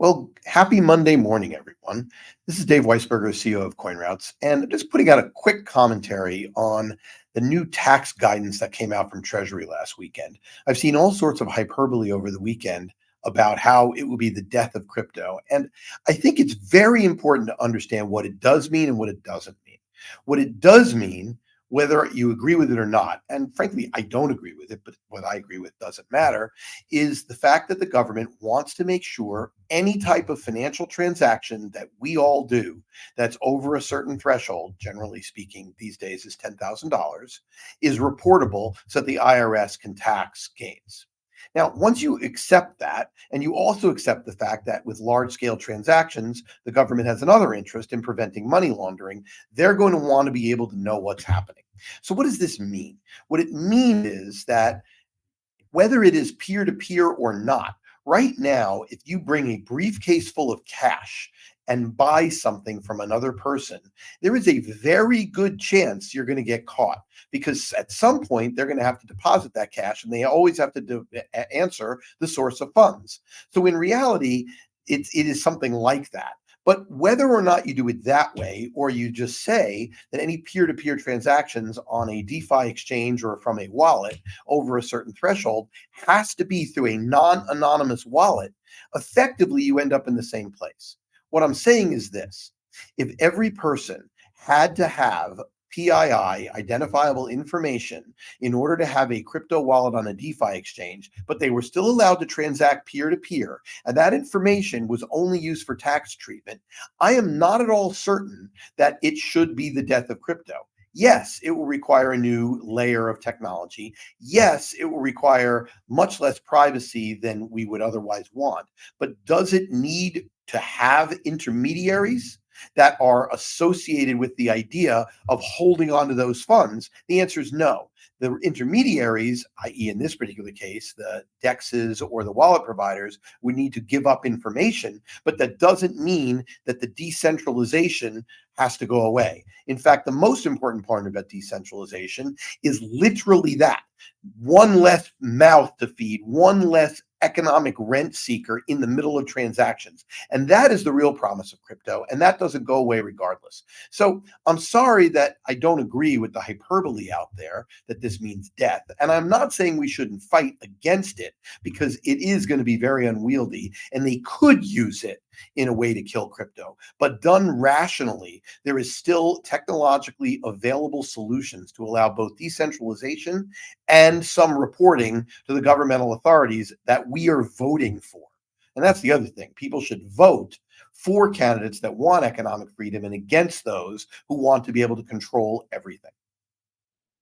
Well, happy Monday morning, everyone. This is Dave Weisberger, CEO of CoinRoutes, and just putting out a quick commentary on the new tax guidance that came out from Treasury last weekend. I've seen all sorts of hyperbole over the weekend about how it will be the death of crypto. And I think it's very important to understand what it does mean and what it doesn't mean. What it does mean, whether you agree with it or not, and frankly, I don't agree with it, but what I agree with doesn't matter, is the fact that the government wants to make sure any type of financial transaction that we all do that's over a certain threshold, generally speaking, these days is $10,000, is reportable so that the IRS can tax gains. Now, once you accept that, and you also accept the fact that with large scale transactions, the government has another interest in preventing money laundering, they're going to want to be able to know what's happening. So, what does this mean? What it means is that whether it is peer to peer or not, right now, if you bring a briefcase full of cash and buy something from another person, there is a very good chance you're going to get caught because at some point they're going to have to deposit that cash and they always have to answer the source of funds. So in reality, it is something like that. But whether or not you do it that way, or you just say that any peer to peer transactions on a DeFi exchange or from a wallet over a certain threshold has to be through a non anonymous wallet, effectively you end up in the same place. What I'm saying is this: if every person had to have PII, identifiable information, in order to have a crypto wallet on a DeFi exchange, but they were still allowed to transact peer to peer, and that information was only used for tax treatment, I am not at all certain that it should be the death of crypto. Yes, it will require a new layer of technology. Yes, it will require much less privacy than we would otherwise want. But does it need to have intermediaries that are associated with the idea of holding on to those funds? The answer is no. The intermediaries, i.e., in this particular case, the DEXs or the wallet providers, would need to give up information, but that doesn't mean that the decentralization has to go away. In fact, the most important part about decentralization is literally that: one less mouth to feed, one less economic rent seeker in the middle of transactions. And that is the real promise of crypto. And that doesn't go away regardless. So I'm sorry that I don't agree with the hyperbole out there that this means death. And I'm not saying we shouldn't fight against it because it is going to be very unwieldy and they could use it in a way to kill crypto. But done rationally, there is still technologically available solutions to allow both decentralization and some reporting to the governmental authorities that we are voting for. And that's the other thing. People should vote for candidates that want economic freedom and against those who want to be able to control everything.